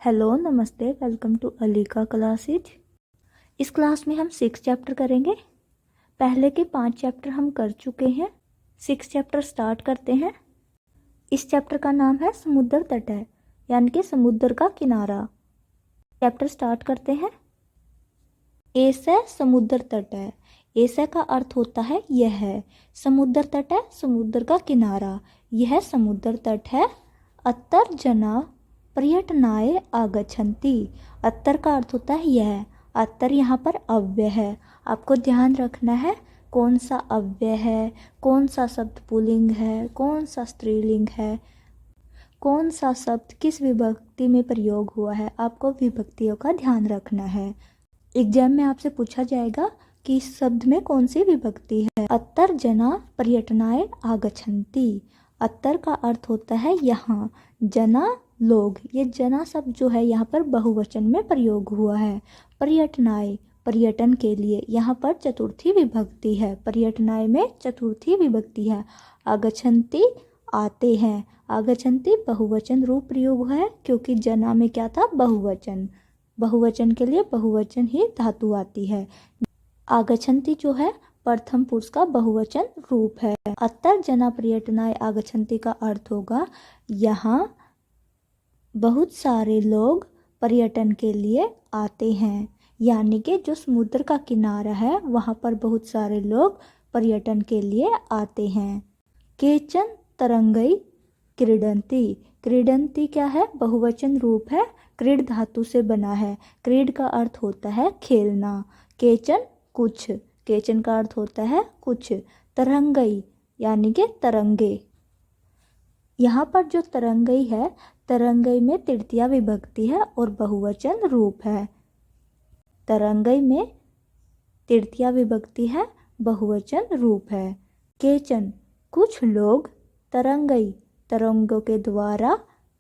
Hello, नमस्ते, welcome to अलीका classes. इस class में हम 6 चैप्टर करेंगे। पहले के 5 चैप्टर हम कर चुके हैं। 6 चैप्टर स्टार्ट करते हैं। इस चैप्टर का नाम है समुद्र तट है, यानी कि समुद्र का किनारा। चैप्टर स्टार्ट करते हैं। ऐसा समुद्र तट है। ऐसा का अर्थ होता है यह है। समुद्र तट है, समुद्र का किनारा। यह समुद्र तट है। अत्तर जना पर्यटनाय आगच्छन्ति। अत्तर का अर्थ होता है यह। अत्तर यहाँ पर अव्यय है। आपको ध्यान रखना है कौन सा अव्यय है, कौन सा शब्द पुल्लिंग है, कौन सा स्त्रीलिंग है, कौन सा शब्द किस विभक्ति में प्रयोग हुआ है। आपको विभक्तियों का ध्यान रखना है। एग्जाम में आपसे पूछा जाएगा कि इस शब्द में कौन सी विभक्ति है। अत्तर जना पर्यटनाय आगच्छन्ति। अत्तर का अर्थ होता है यहाँ। जना लोग। ये जना शब्द जो है यहाँ पर बहुवचन में प्रयोग हुआ है। पर्यटनाय पर्यटन के लिए, यहाँ पर चतुर्थी विभक्ति है। पर्यटनाय में चतुर्थी विभक्ति है। आगच्छन्ति आते हैं। आगच्छन्ति बहुवचन रूप प्रयोग है, क्योंकि जना में क्या था, बहुवचन। बहुवचन के लिए बहुवचन ही धातु आती है। आगच्छन्ति जो है प्रथम पुरुष का बहुवचन रूप है। अत्तर जना पर्यटनाय आगच्छन्ति का अर्थ होगा यहाँ बहुत सारे लोग पर्यटन के लिए आते हैं, यानी कि जो समुद्र का किनारा है वहाँ पर बहुत सारे लोग पर्यटन के लिए आते हैं। केचन तरंगई क्रीडंती। क्रीडंती क्या है, बहुवचन रूप है। क्रीड धातु से बना है। क्रीड का अर्थ होता है खेलना। केचन कुछ। केचन का अर्थ होता है कुछ। तरंगई यानी कि तरंगे। यहाँ पर जो तरंगई है, तरंगई में तृतीया विभक्ति है और बहुवचन रूप है। तरंगई में तृतीया विभक्ति है, बहुवचन रूप है। केचन कुछ लोग, तरंगई तरंगों के द्वारा,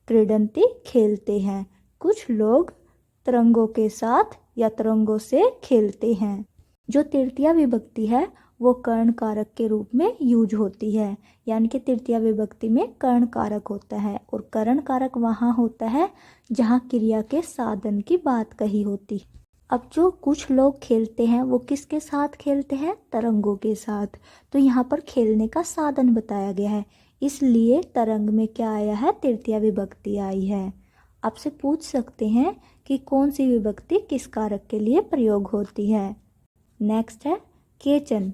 क्रीडंती खेलते हैं। कुछ लोग तरंगों के साथ या तरंगों से खेलते हैं। जो तृतीया विभक्ति है वो कर्ण कारक के रूप में यूज होती है, यानी कि तृतीया विभक्ति में कर्ण कारक होता है। और कर्ण कारक वहाँ होता है जहाँ क्रिया के साधन की बात कही होती। अब जो कुछ लोग खेलते हैं वो किसके साथ खेलते हैं, तरंगों के साथ। तो यहाँ पर खेलने का साधन बताया गया है, इसलिए तरंग में क्या आया है, तृतीया विभक्ति आई है। आपसे पूछ सकते हैं कि कौन सी विभक्ति किस कारक के लिए प्रयोग होती है। नेक्स्ट है केचन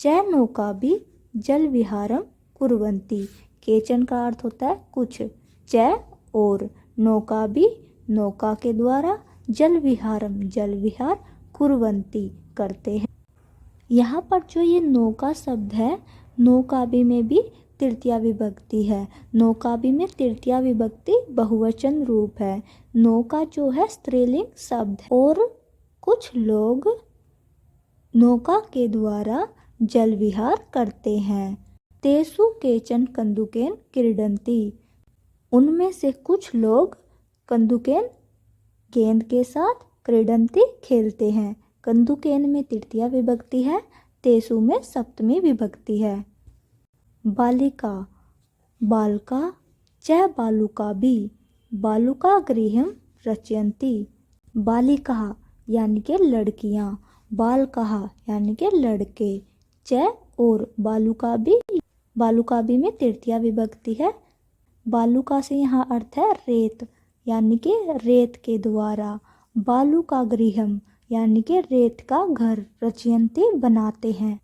च नौकाभि जल विहारम कुर्वन्ति। केचन का अर्थ होता है कुछ। च और नौकाभि नौका के द्वारा, जल विहारम जल विहार, कुर्वन्ति करते हैं। यहाँ पर जो ये नौका शब्द है, नौकाभि में भी तृतीया विभक्ति है। नौकाभि में तृतीया विभक्ति बहुवचन रूप है। नौका जो है स्त्रीलिंग शब्द है। और कुछ लोग नौका के द्वारा जल विहार करते हैं। तेसु केचन कंदुकेन क्रीडंती। उनमें से कुछ लोग कंदुकेन गेंद के साथ, क्रीडंती खेलते हैं। कंदुकेन में तृतीया विभक्ति है, तेसु में सप्तमी विभक्ति है। बालिका बालका च बालुका भी बालुका गृहम रचयन्ति। बालिका यानी कि लड़कियां, बालका यानी कि लड़के, च और बालुका भी में तृतीया विभक्ति है। बालुका से यहाँ अर्थ है रेत, यानी कि रेत के द्वारा। बालुका गृहम यानी कि रेत का घर, रचयन्ति बनाते हैं।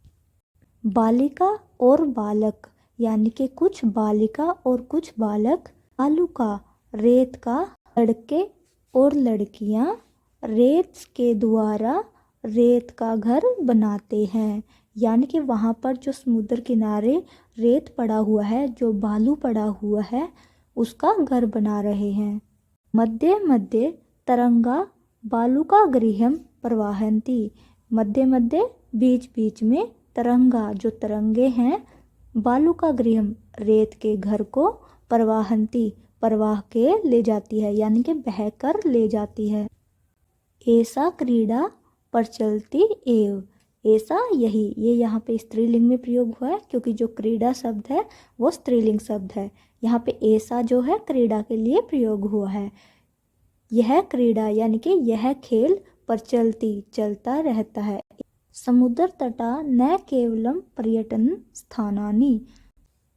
बालिका और बालक यानी कि कुछ बालिका और कुछ बालक। बालुका रेत का, लड़के और लड़कियां रेत के द्वारा रेत का घर बनाते हैं, यानी कि वहाँ पर जो समुद्र किनारे रेत पड़ा हुआ है, जो बालू पड़ा हुआ है, उसका घर बना रहे हैं। मध्य मध्य तरंगा बालुका गृहम प्रवाहन्ति। मध्य मध्य बीच बीच में तरंगा जो तरंगे हैं, बालुका गृहम रेत के घर को, प्रवाहन्ति प्रवाह के ले जाती है, यानी कि बहकर ले जाती है। ऐसा क्रीड़ा प्रचलती एव। ऐसा यही, ये यहाँ पे स्त्रीलिंग में प्रयोग हुआ है, क्योंकि जो क्रीड़ा शब्द है वो स्त्रीलिंग शब्द है। यहाँ पे ऐसा जो है क्रीड़ा के लिए प्रयोग हुआ है। यह क्रीड़ा यानी कि यह खेल प्रचलति चलता रहता है। समुद्र तटा न केवलम पर्यटन स्थानानि।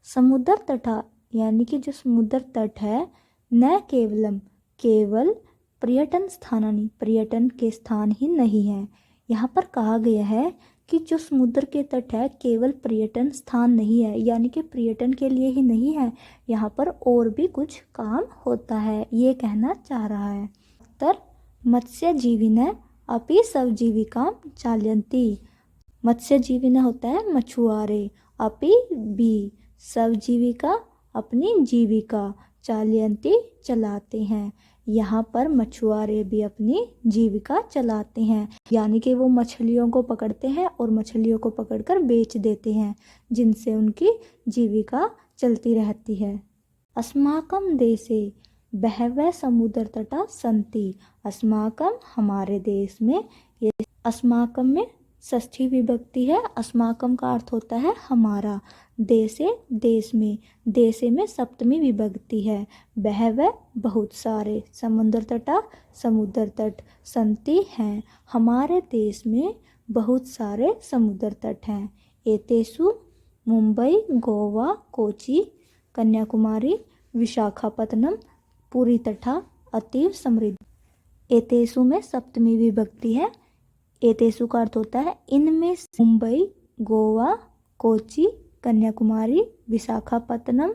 समुद्र तटा यानी कि जो समुद्र तट है, न केवलम केवल पर्यटन स्थानानि पर्यटन के स्थान ही नहीं है। यहाँ पर कहा गया है कि जो समुद्र के तट है केवल पर्यटन स्थान नहीं है, यानी कि पर्यटन के लिए ही नहीं है, यहाँ पर और भी कुछ काम होता है, ये कहना चाह रहा है। उत्तर मत्स्यजीविनः अपि स्वजीविकां चालयन्ति। मत्स्यजीविनः होता है मछुआरे, अपि भी स्वजीविका अपनी जीविका, चालयन्ति चलाते हैं। यहाँ पर मछुआरे भी अपनी जीविका चलाते हैं, यानी कि वो मछलियों को पकड़ते हैं और मछलियों को पकड़कर बेच देते हैं, जिनसे उनकी जीविका चलती रहती है। अस्माकं देशे बहवः समुद्र तटा सन्ति। अस्माकं हमारे देश में, ये अस्माकं में षष्ठी विभक्ति है। अस्माकं का अर्थ होता है हमारा, देशे देश में, देशे में सप्तमी विभक्ति है। बहवः बहुत सारे, समुद्र तटा समुद्र तट, सन्ति हैं हमारे देश में बहुत सारे समुद्र तट हैं। एतेषु मुंबई, गोवा, कोची, कन्याकुमारी, विशाखापत्तनम, पुरी तथा अतीव समृद्ध। एतेषु में सप्तमी विभक्ति है। एतेषु का अर्थ होता है इनमें। मुंबई, गोवा, कोची, कन्याकुमारी, विशाखापत्तनम,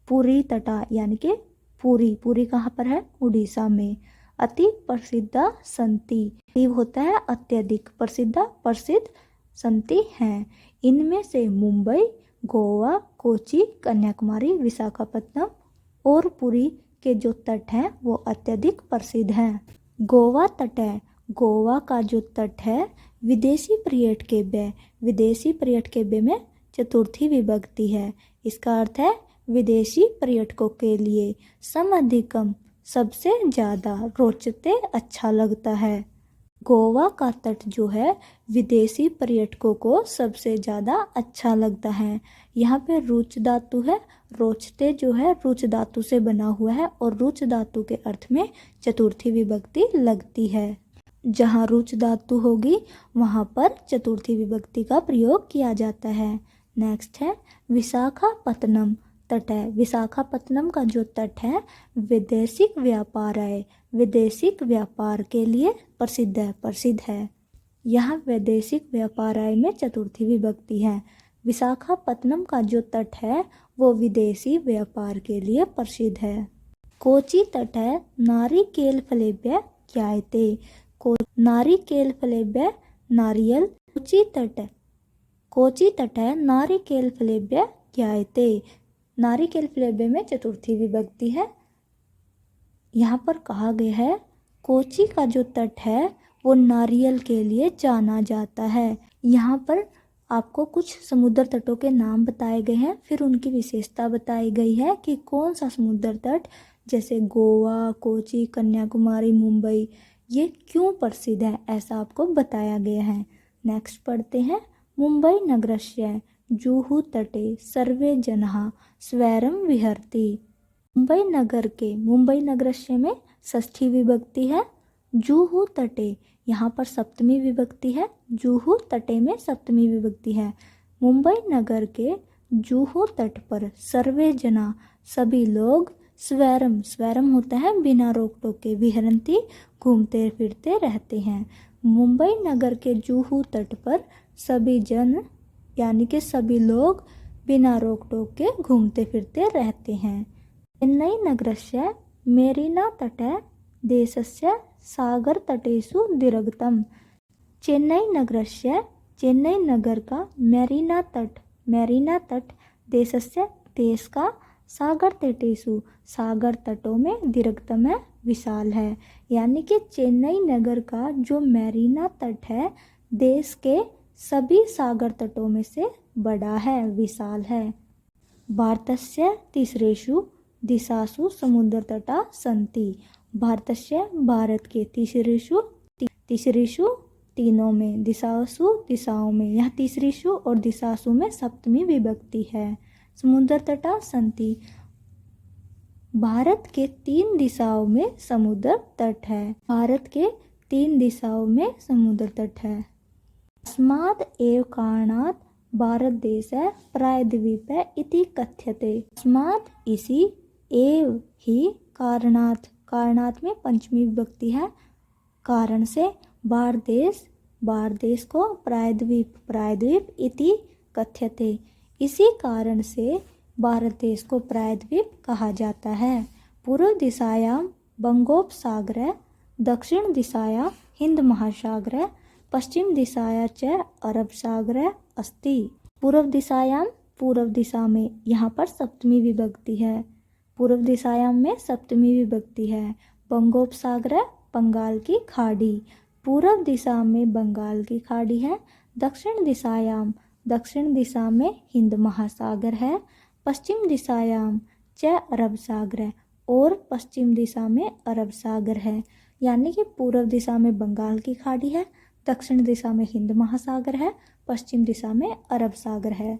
पुरी तटा यानी कि पुरी, पुरी कहाँ पर है? उड़ीसा में। अति प्रसिद्ध संति, अतीव होता है अत्यधिक, प्रसिद्ध प्रसिद्ध संति हैं। इनमें से मुंबई, गोवा, कोची, कन्याकुमारी, विशाखापत्तनम और पुरी के जो तट हैं वो अत्यधिक प्रसिद्ध हैं। गोवा तट है, गोवा का जो तट है विदेशी पर्यटक के बे, विदेशी पर्यटक के बे में चतुर्थी विभक्ति है। इसका अर्थ है विदेशी पर्यटकों के लिए समधिकम सबसे ज़्यादा, रोचते अच्छा लगता है। गोवा का तट जो है विदेशी पर्यटकों को सबसे ज़्यादा अच्छा लगता है। यहाँ पे रुच धातु है, रोचते जो है रुच धातु से बना हुआ है और रुच धातु के अर्थ में चतुर्थी विभक्ति लगती है। जहाँ रुच धातु होगी वहाँ पर चतुर्थी विभक्ति का प्रयोग किया जाता है। नेक्स्ट है विशाखापत्तनम तट है। विशाखापत्तनम का जो तट है विदेशिक व्यापार है, विदेशिक व्यापार के लिए प्रसिद्ध है, प्रसिद्ध है। यहाँ वैदेशिक व्यापार में चतुर्थी विभक्ति है। विशाखापत्तनम का जो तट है वो विदेशी व्यापार के लिए प्रसिद्ध है। कोची तट है नारिकेल फलेभ्य ज्ञायते। नारिकेल फलेभ्य नारियल। कोची तट है नारिकेल फलेभ्य ज्ञायते। नारिकेल फलेभ्य में चतुर्थी विभक्ति है। यहाँ पर कहा गया है कोची का जो तट है वो नारियल के लिए जाना जाता है। यहाँ पर आपको कुछ समुद्र तटों के नाम बताए गए हैं, फिर उनकी विशेषता बताई गई है कि कौन सा समुद्र तट जैसे गोवा, कोची, कन्याकुमारी, मुंबई ये क्यों प्रसिद्ध है, ऐसा आपको बताया गया है। नेक्स्ट पढ़ते हैं। मुंबई नगरस्य जुहू तटे सर्वे जनाः स्वैरम विहरति। मुंबई नगर के, मुंबई नगरस्य में षष्ठी विभक्ति है। जुहू तटे यहाँ पर सप्तमी विभक्ति है। जुहू तटे में सप्तमी विभक्ति है। मुंबई नगर के जुहू तट पर सर्वे जना सभी लोग, स्वैरम, स्वैरम होता है बिना रोक टोक के, विहरन्ति घूमते फिरते रहते हैं। मुंबई नगर के जुहू तट पर सभी जन यानी कि सभी लोग बिना रोक टोक के घूमते फिरते रहते हैं। चेन्नई नगरस्य मेरीना तटे देशस्य सागर तटेषु दीर्घतम। चेन्नई नगरस्य, चेन्नई नगर का मेरीना तट, मेरीना तट देशस्य देश का, सागर तटेषु सागर तटों में, दीर्घतम है विशाल है। यानी कि चेन्नई नगर का जो मेरीना तट है देश के सभी सागर तटों में से बड़ा है, विशाल है। भारतस्य तीसरेषु दिशासु समुद्र तटा सन्ति। भारतस्य भारत के तीसरेषु, तीसरेषु तीनों में, दिशासु दिशाओं में, यह तीसरेषु और दिशासु में सप्तमी विभक्ति है। समुद्र तटा सन्ति भारत के 3 दिशाओं में समुद्र तट है। भारत के 3 दिशाओं में समुद्र तट है। अस्मात् एव कारणात् भारत देश है प्रायद्वीप है इति कथ्यते। अस्मात् इसी, एव ही, कारणात्, कारणात् में पंचमी विभक्ति है, कारण से, भारत देश को, प्रायद्वीप, प्रायद्वीप इति कथ्यते, इसी कारण से भारत देश को प्रायद्वीप कहा जाता है। पूर्व दिशायां बंगोपसागर, दक्षिण दिशायां हिंद महासागर, पश्चिम दिशाया च अरब सागर अस्ति। पूर्व दिशायां, पूर्व दिशा में, यहाँ पर सप्तमी विभक्ति है। पूर्व दिशायां में सप्तमी विभक्ति है। बंगोपसागर, बंगाल की खाड़ी। पूर्व दिशा में बंगाल की खाड़ी है। दक्षिण दिशायां, दक्षिण दिशा में हिंद महासागर है। पश्चिम दिशायां च अरब सागर है, और पश्चिम दिशा में अरब सागर है। यानी कि पूर्व दिशा में बंगाल की खाड़ी है, दक्षिण दिशा में हिंद महासागर है, पश्चिम दिशा में अरब सागर है।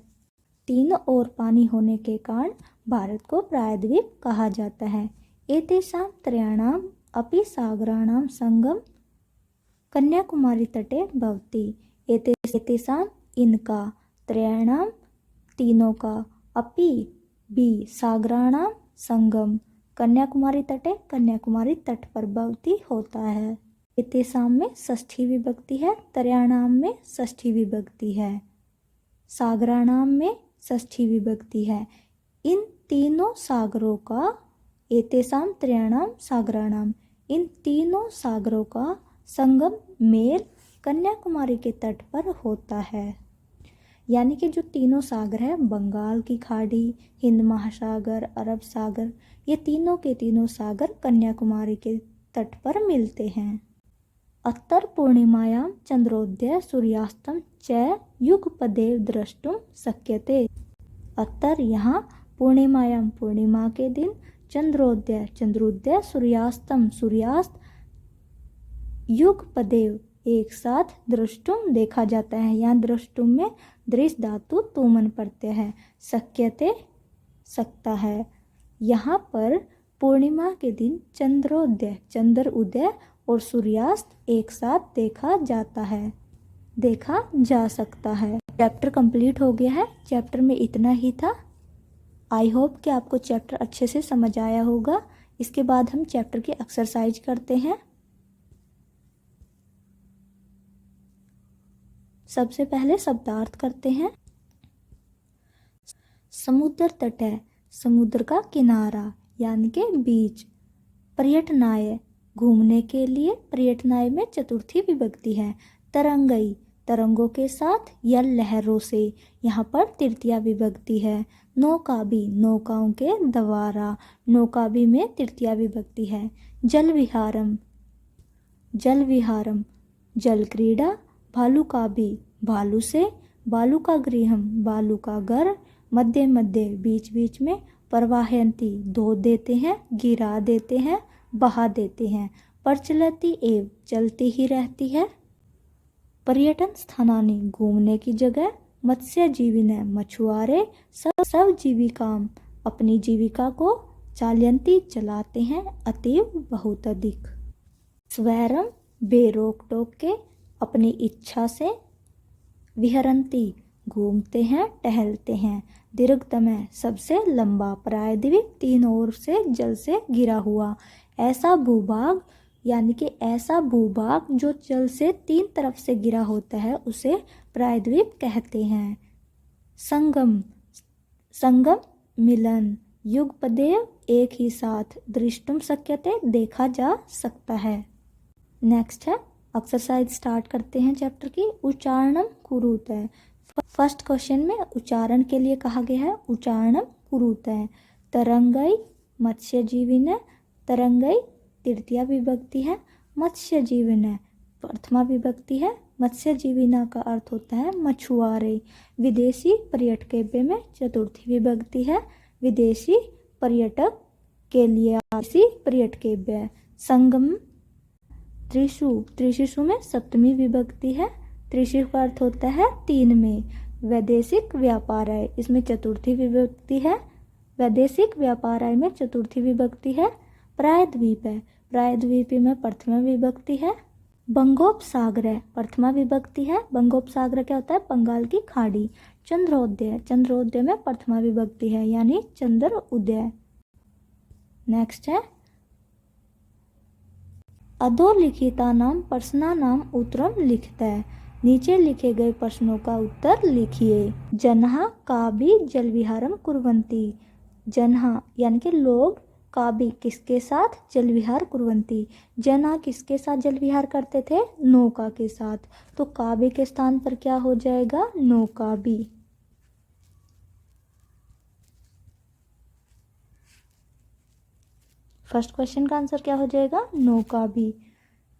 तीनों ओर पानी होने के कारण भारत को प्रायद्वीप कहा जाता है। एतेषां त्रयाणाम् अपि सागराणां संगम कन्याकुमारी तटे भवति। एतेषां, इनका, त्रयाणां, तीनों का, अपि, भी, सागराणां संगम, कन्याकुमारी तटे, कन्याकुमारी तट पर भवति होता है। एतेषां में षष्ठी विभक्ति है, त्रयाणाम में षष्ठी विभक्ति है, सागराणाम में षष्ठी विभक्ति है। इन तीनों सागरों का, एतेषां त्रयाणाम सागराणाम, इन तीनों सागरों का संगम, मेल कन्याकुमारी के तट पर होता है। यानी कि जो तीनों सागर है, बंगाल की खाड़ी, हिंद महासागर, अरब सागर, ये तीनों के तीनों सागर कन्याकुमारी के तट पर मिलते हैं। अत्तर पूर्णिमायां चंद्रोदय सूर्यास्तम च युगपदेव द्रष्टुम शक्यते। अत्तर यहाँ, पूर्णिमायां पूर्णिमा के दिन, चंद्रोदय चंद्रोदय, सूर्यास्तम सूर्यास्त, युगपदेव एक साथ, द्रष्टुम देखा जाता है। यहाँ द्रष्टुम में दृश्य धातु तुमन प्रत्यय है। शक्यते सकता है। यहाँ पर पूर्णिमा के दिन चंद्रोदय, चंद्र उदय और सूर्यास्त एक साथ देखा जाता है, देखा जा सकता है। चैप्टर कंप्लीट हो गया है। चैप्टर में इतना ही था। आई होप कि आपको चैप्टर अच्छे से समझ आया होगा। इसके बाद हम चैप्टर की एक्सरसाइज करते हैं। सबसे पहले शब्दार्थ करते हैं। समुद्र तट है, समुद्र का किनारा यानी कि बीच। पर्यटनाय, घूमने के लिए, पर्यटनाय में चतुर्थी विभक्ति है। तरंगई, तरंगों के साथ या लहरों से, यहाँ पर तृतीया विभक्ति है। नौकाबी, नौकाओं के द्वारा, नौकाबी में तृतीया विभक्ति है। जल विहारम, जल विहारम, जल क्रीड़ा। भालुकाबी, भालू से। बालुका गृहम, बालू का घर। मध्य मध्य, बीच बीच में। प्रवाहयंती, धो देते हैं, गिरा देते हैं, बहा देते हैं। प्रचलति एव, चलती ही रहती है। पर्यटन स्थानानि, घूमने की जगह। मत्स्य जीविन, मछुआरे। सब जीविकाम, अपनी जीविका को। चालयंती, चलाते हैं। अतीव, बहुत अधिक। स्वैरम, बेरोक टोक के, अपनी इच्छा से। विहरंती, घूमते हैं, टहलते हैं। दीर्घतम, सबसे लंबा। प्रायद्वीप, तीनों ओर से जल से घिरा हुआ। ऐसा भूभाग, यानी कि ऐसा भूभाग जो जल से 3 तरफ से घिरा होता है, उसे प्रायद्वीप कहते हैं। संगम, संगम मिलन। युगपदेव, एक ही साथ। दृष्टुम शक्यते, देखा जा सकता है। नेक्स्ट है एक्सरसाइज। स्टार्ट करते हैं चैप्टर की। उच्चारणम कुरुते। फर्स्ट क्वेश्चन में उच्चारण के लिए कहा गया है। उच्चारणम कुरुते। तरंगई, मत्स्य जीविन। तरंगई तृतीया विभक्ति है। मत्स्य जीविन प्रथमा विभक्ति है। मत्स्य जीविना का अर्थ होता है मछुआरे। विदेशी पर्यटकेभ्य में चतुर्थी विभक्ति है। विदेशी पर्यटक के लिए, विदेशी पर्यटकेभ्य। संगम, त्रिशु, त्रिशिशु में सप्तमी विभक्ति है। त्रिशु का अर्थ होता है 3 में। वैदेशिक व्यापार है, इसमें चतुर्थी विभक्ति है। वैदेशिक व्यापाराय में चतुर्थी विभक्ति है। प्रायद्वीप है, प्रायद्वीपी में प्रथमा विभक्ति है। बंगोपसागर प्रथमा विभक्ति है। बंगोपसागर क्या होता है? बंगाल की खाड़ी। चंद्रोदय, चंद्रोदय में प्रथमा विभक्ति है यानी चंद्र उदय। नेक्स्ट है अधोलिखितानां प्रश्नानां उत्तरं लिखितः। नीचे लिखे गए प्रश्नों का उत्तर लिखिए। जनः काभि जलविहारं कुर्वन्ति। जनः यानी कि लोग, काभि किसके साथ, जलविहार कुर्वन्ति। जना किसके साथ जलविहार करते थे? नौका के साथ। तो काभि के स्थान पर क्या हो जाएगा? नौकाभि। फर्स्ट क्वेश्चन का आंसर क्या हो जाएगा? नौकाभि।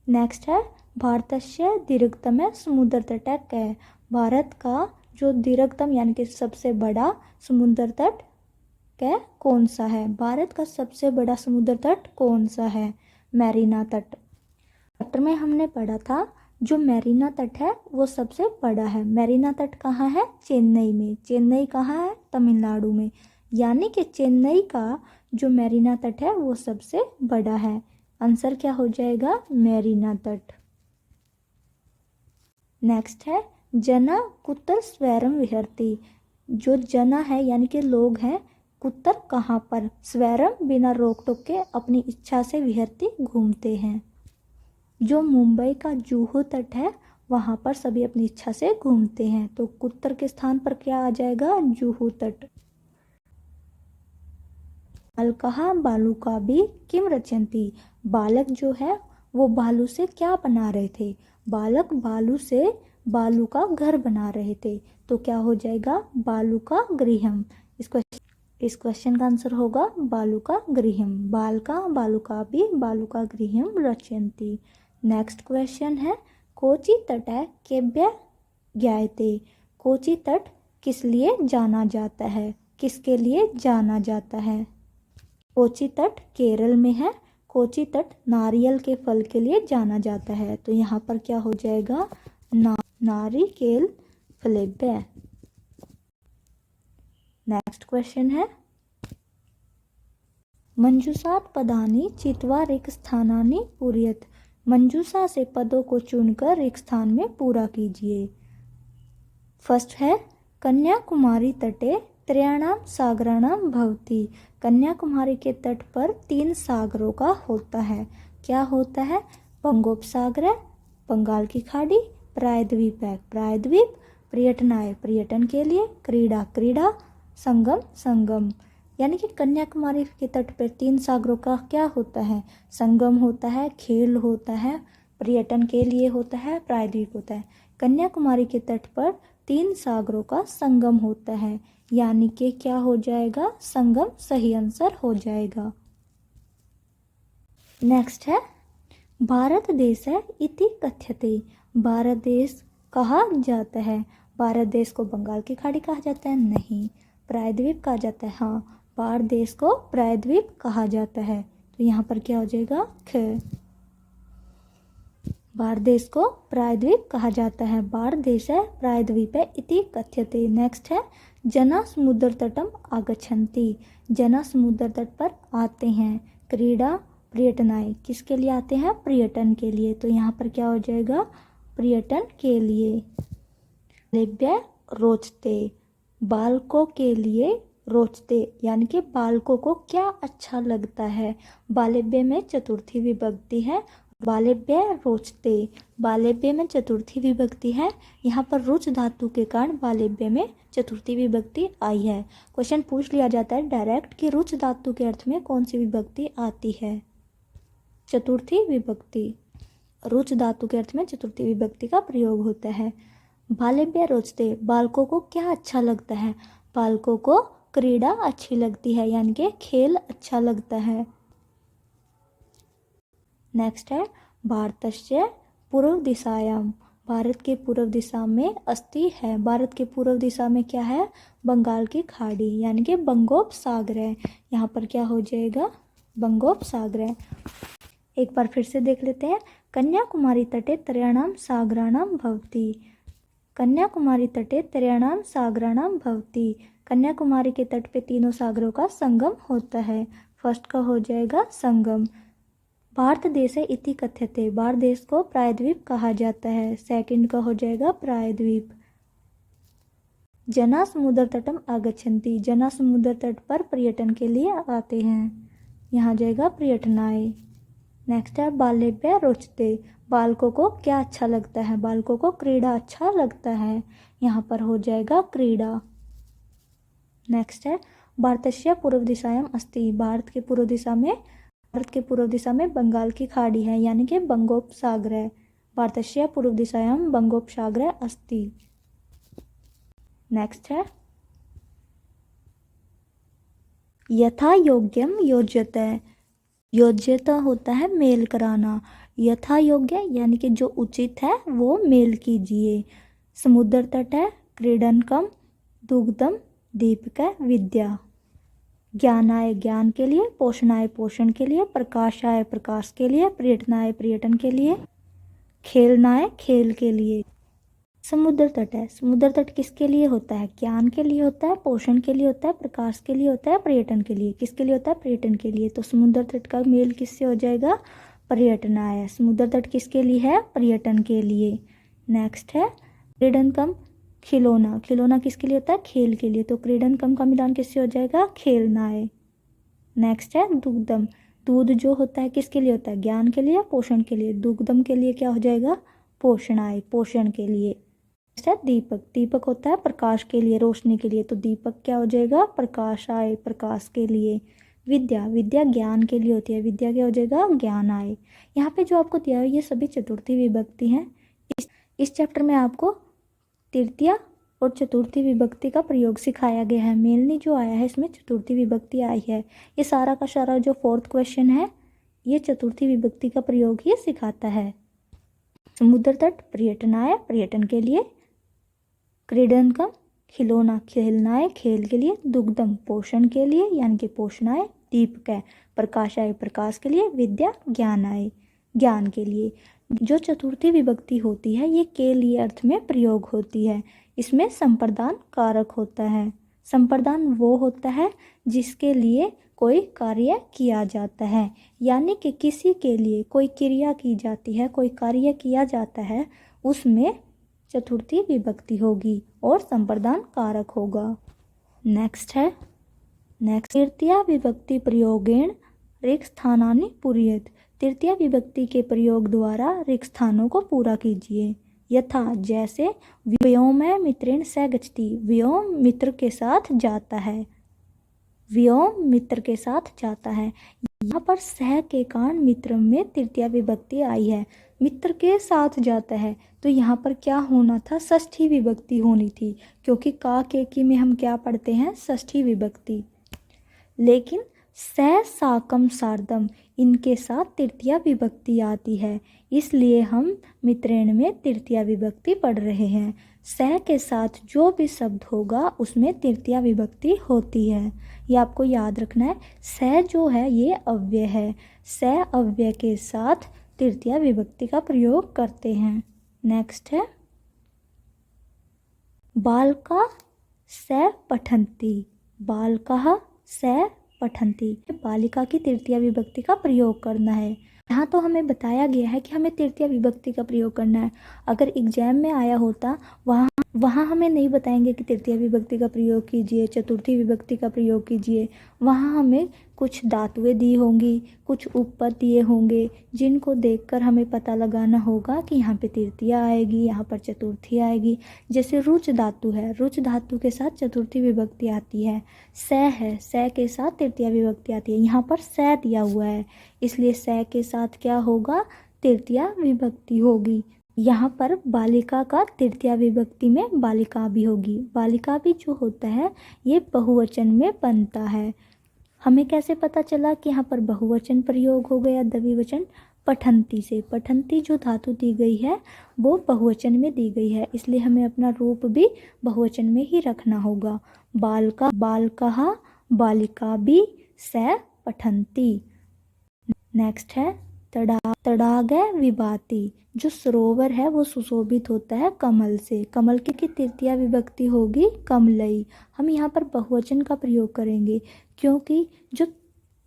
नेक्स्ट है भारतस्य दीर्घतम समुद्र तट है। भारत का जो दीर्घतम यानी कि सबसे बड़ा समुद्र तट क्या कौन सा है? भारत का सबसे बड़ा समुद्र तट कौन सा है? मैरीना तट। चैप्टर में हमने पढ़ा था जो मैरीना तट है वो सबसे बड़ा है। मैरीना तट कहाँ है? चेन्नई में। चेन्नई कहाँ है? तमिलनाडु में। यानी कि चेन्नई का जो मैरीना तट है वो सबसे बड़ा है। आंसर क्या हो जाएगा? मैरीना तट। नेक्स्ट है जना कुत्र स्वैरम विहरती। जो जना है यानी कि लोग हैं, कुत्र कहाँ पर? स्वैरम बिना रोक टोक के अपनी इच्छा से विहरती घूमते हैं। जो मुंबई का जुहू तट है वहाँ पर सभी अपनी इच्छा से घूमते हैं। तो कुत्र के स्थान पर क्या आ जाएगा? जुहू तट। बालकः बालुकाभिः किम रचयन्ति। बालक जो है वो बालू से क्या बना रहे थे? बालक बालू से बालू का घर बना रहे थे। तो क्या हो जाएगा? बालू का गृहम। इस क्वेश्चन का आंसर होगा बालू का गृहम। बालका बालुकाभिः बालू का गृहम रचयन्ति। नेक्स्ट क्वेश्चन है कोची तट केभ्यः ज्ञायते। कोची तट किस लिए जाना जाता है? किसके लिए जाना जाता है? कोची तट केरल में है। कोची तट नारियल के फल के लिए जाना जाता है। तो यहाँ पर क्या हो जाएगा? नारिकेल फलेभ्यः। नेक्स्ट क्वेश्चन है मंजूषात् पदानि चित्वा रिक्त स्थानानि पूरयत। मंजूषा से पदों को चुनकर रिक्त स्थान में पूरा कीजिए। फर्स्ट है कन्याकुमारी तटे त्रयाणां सागराणां भवति। कन्याकुमारी के तट पर 3 सागरों का होता है। क्या होता है? बंगोपसागर है, बंगाल की खाड़ी, प्रायद्वीप है, प्रायद्वीप, पर्यटनाय पर्यटन के लिए, क्रीड़ा क्रीड़ा, संगम संगम। यानी कि कन्याकुमारी के तट पर 3 सागरों का क्या होता है? संगम होता है, खेल होता है, पर्यटन के लिए होता है, प्रायद्वीप होता है। कन्याकुमारी के तट पर 3 सागरों का संगम होता है यानी कि क्या हो जाएगा? संगम सही आंसर हो जाएगा। नेक्स्ट है भारत देश है इति कथ्यते। भारत देश कहा जाता है। भारत देश को बंगाल की खाड़ी कहा जाता है? नहीं। प्रायद्वीप कहा जाता है? हाँ। भारत देश को प्रायद्वीप कहा जाता है। तो यहाँ पर क्या हो जाएगा? ख। भारत देश को प्रायद्वीप कहा जाता है। भारत देश है प्रायद्वीप है इति कथ्यते। नेक्स्ट है जना समुद्र तटम आगच्छन्ति। जना समुद्र तट पर आते हैं। क्रीड़ा पर्यटनाय किसके लिए आते हैं? पर्यटन के लिए। तो यहाँ पर क्या हो जाएगा? पर्यटन के लिए। बालेभ्यः रोचते। बालकों के लिए रोचते यानी कि बालकों को क्या अच्छा लगता है? बालेभ्य में चतुर्थी विभक्ति है। बालेभ्यः रोचते, बालेभ्य में चतुर्थी विभक्ति है। यहाँ पर रुच धातु के कारण बालेभ्य में चतुर्थी विभक्ति आई है। क्वेश्चन पूछ लिया जाता है डायरेक्ट कि रुच धातु के अर्थ में कौन सी विभक्ति आती है? चतुर्थी विभक्ति। रुच धातु के अर्थ में चतुर्थी विभक्ति का प्रयोग होता है। बालेभ्यः रोचते, बालकों को क्या अच्छा लगता है? बालकों को क्रीड़ा अच्छी लगती है यानी कि खेल अच्छा लगता है। नेक्स्ट है भारतस्य पूर्व दिशायां। भारत के पूर्व दिशा में अस्ति है। भारत के पूर्व दिशा में क्या है? बंगाल की खाड़ी यानी कि बंगोपसागर है। यहाँ पर क्या हो जाएगा? बंगोपसागर है। एक बार फिर से देख लेते हैं। कन्याकुमारी तटे त्रयाणां सागराणां भवति। कन्याकुमारी तटे त्रयाणां सागराणां भवति। कन्याकुमारी के तट पे तीनों सागरों का संगम होता है। फर्स्ट का हो जाएगा संगम। भारत देश है इति कथ्यते, भारत देश को प्रायद्वीप कहा जाता है। सेकंड का हो जाएगा प्रायद्वीप। जना समुद्र तटम आगच्छन्ति, जना समुद्र तट पर पर्यटन के लिए आते हैं, यहाँ जाएगा पर्यटनाय। नेक्स्ट है बाल्यभ्य रोचते, बालकों को क्या अच्छा लगता है, बालकों को क्रीड़ा अच्छा लगता है, यहाँ पर हो जाएगा क्रीड़ा। नेक्स्ट है भारतस्य पूर्व दिशायाम अस्ति, भारत के पूर्व दिशा में बंगाल की खाड़ी है, यानी कि बंगोपसागर है। भारतस्य पूर्व दिशायाम बंगोपसागर अस्ति। नेक्स्ट है यथा योग्यम योज्यते, योज्यता होता है मेल कराना, यथा योग्य यानी कि जो उचित है वो मेल कीजिए। समुद्र तट है क्रीडनकम, दुग्धम दीपक विद्या। ज्ञानाय ज्ञान के लिए, पोषणाय पोषण के लिए, प्रकाशाय प्रकाश के लिए, पर्यटनाय पर्यटन के लिए, खेलनाय खेल के लिए। समुद्र तट है, समुद्र तट किसके लिए होता है, ज्ञान के लिए होता है, पोषण के लिए होता है, प्रकाश के लिए होता है, पर्यटन के लिए। किसके लिए होता है, पर्यटन के लिए। तो समुद्र तट का मेल किससे हो जाएगा, पर्यटनाय। समुद्र तट किसके लिए है, पर्यटन के लिए। नेक्स्ट है क्रीडनकम खिलौना, खिलौना किसके लिए होता है, खेल के लिए। तो क्रीडनकम का मिलान किससे हो जाएगा, खेलनाय। नेक्स्ट है दुग्धम, दूध जो होता है किसके लिए होता है, ज्ञान के लिए, पोषण के लिए। दुग्धम के लिए क्या हो जाएगा, पोषणाय पोषण के लिए। नेक्स्ट है दीपक, दीपक होता है प्रकाश के लिए, रोशनी के लिए। तो दीपक क्या हो जाएगा, प्रकाशाय प्रकाश के लिए। विद्या, विद्या ज्ञान के लिए होती है, विद्या क्या हो जाएगा, ज्ञानाय। यहाँ पे जो आपको दिया है ये सभी चतुर्थी विभक्ति हैं। इस चैप्टर में आपको तृतीया और चतुर्थी विभक्ति का प्रयोग सिखाया गया है। मेनली जो आया है इसमें चतुर्थी विभक्ति आई है। ये सारा का सारा जो फोर्थ क्वेश्चन है ये चतुर्थी विभक्ति का प्रयोग ही सिखाता है। समुद्र तट पर्यटनाय पर्यटन के लिए, क्रीडनकम खिलौना खेलनाय खेल के लिए, दुग्धम पोषण के लिए यानी कि पोषणाय, दीपक प्रकाशाय प्रकाश के लिए, विद्या ज्ञानाय ज्ञान के लिए। जो चतुर्थी विभक्ति होती है ये के लिए अर्थ में प्रयोग होती है। इसमें संप्रदान कारक होता है। संप्रदान वो होता है जिसके लिए कोई कार्य किया जाता है, यानी कि किसी के लिए कोई क्रिया की जाती है, कोई कार्य किया जाता है, उसमें चतुर्थी विभक्ति होगी और संप्रदान कारक होगा। नेक्स्ट है तृतीया विभक्ति प्रयोगेण रिक्त स्थानानि पूरयेत्, तृतीया विभक्ति के प्रयोग द्वारा रिक्त स्थानों को पूरा कीजिए। यथा जैसे व्योम मित्रेण स गच्छति, व्योम मित्र के साथ जाता है, व्योम मित्र के साथ जाता है। यहाँ पर सह के कारण मित्र में तृतीया विभक्ति आई है, मित्र के साथ जाता है। तो यहाँ पर क्या होना था, षष्ठी विभक्ति होनी थी, क्योंकि का के की में हम क्या पढ़ते हैं, षष्ठी विभक्ति। लेकिन स साकम सार्धम इनके साथ तृतीया विभक्ति आती है, इसलिए हम मित्रेण में तृतीया विभक्ति पढ़ रहे हैं। स के साथ जो भी शब्द होगा उसमें तृतीया विभक्ति होती है, ये आपको याद रखना है। स जो है ये अव्यय है, स अव्यय के साथ तृतीया विभक्ति का प्रयोग करते हैं। नेक्स्ट है बालका स पठन्ति, बालका स पठन्ति, बालिका की तृतीया विभक्ति का प्रयोग करना है। यहाँ तो हमें बताया गया है कि हमें तृतीया विभक्ति का प्रयोग करना है। अगर एग्जाम में आया होता वहाँ हमें नहीं बताएंगे कि तृतीया विभक्ति का प्रयोग कीजिए, चतुर्थी विभक्ति का प्रयोग कीजिए। वहाँ हमें कुछ धातुएं दी होंगी, कुछ उपपद दिए होंगे, जिनको देखकर हमें पता लगाना होगा कि यहाँ पे तृतीया आएगी, यहाँ पर चतुर्थी आएगी। जैसे रुच धातु है, रुच धातु के साथ चतुर्थी विभक्ति आती है। स है, स के साथ तृतीया विभक्ति आती है। यहाँ पर स दिया हुआ है, इसलिए स के साथ क्या होगा, तृतीया विभक्ति होगी। यहाँ पर बालिका का तृतीया विभक्ति में बालिका भी होगी। बालिका भी जो होता है ये बहुवचन में बनता है। हमें कैसे पता चला कि यहाँ पर बहुवचन प्रयोग हो गया द्विवचन, पठन्ति से। पठन्ति जो धातु दी गई है वो बहुवचन में दी गई है, इसलिए हमें अपना रूप भी बहुवचन में ही रखना होगा। बालका बालकः बालिका भी स पठन्ति। नेक्स्ट है तड़ा तड़ाग विभाति, जो सरोवर है वो सुशोभित होता है कमल से। कमल की तृतीया विभक्ति होगी कमलई। हम यहाँ पर बहुवचन का प्रयोग करेंगे क्योंकि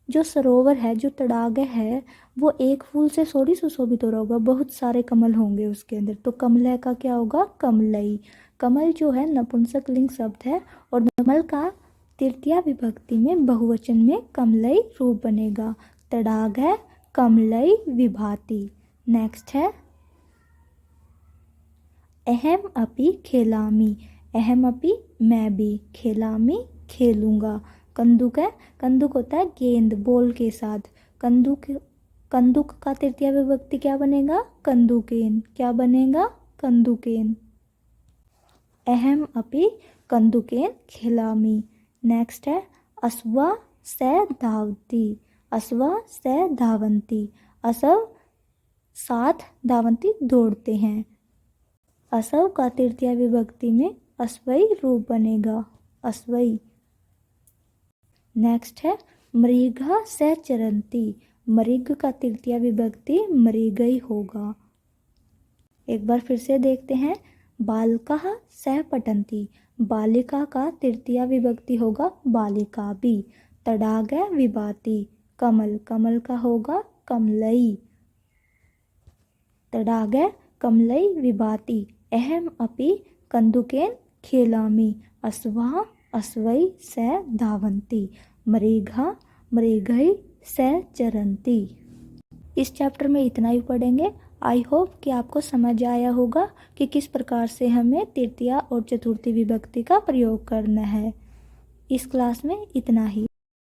जो सरोवर है, जो तड़ाग है, वो एक फूल से थोड़ी सुशोभित हो रहा होगा, बहुत सारे कमल होंगे उसके अंदर। तो कमल का क्या होगा? कमलई। कमल जो है नपुंसक लिंग शब्द है और कमल का तृतीया विभक्ति में बहुवचन में कमलई रूप बनेगा। तड़ाग है कमलई विभाति। नेक्स्ट है अहम अपि खेलामी। अहम अपि मैं भी, खेलामी खेलूंगा। कंदुक है, कंदुक होता है गेंद, बॉल के साथ। कंदुक का तृतीया विभक्ति क्या बनेगा? कंदुकेन। क्या बनेगा? कंदुकेन। अहम अपि कंदुकेन खेलामी। नेक्स्ट है अश्वा से धावती। अश्वा से धावंती। असव साथ, धावंती दौड़ते हैं। असव का तृतीया विभक्ति में अश्वई रूप बनेगा, अश्वई। नेक्स्ट है मृगा से चरंती। मृग का तृतीया विभक्ति मृगई होगा। एक बार फिर से देखते हैं। बालका से पठंती। बालिका का तृतीया विभक्ति होगा बालिका भी। तड़ाग विभाति। कमल, कमल का होगा कमलई। तड़ाग कमलई विभाति। अहम अपि कंदुकेन खेलामी। अश्वा अश्वई से धावंती। मृगा मृगई से चरंती। इस चैप्टर में इतना ही पढ़ेंगे। आई होप कि आपको समझ आया होगा कि किस प्रकार से हमें तृतीया और चतुर्थी विभक्ति का प्रयोग करना है। इस क्लास में इतना ही।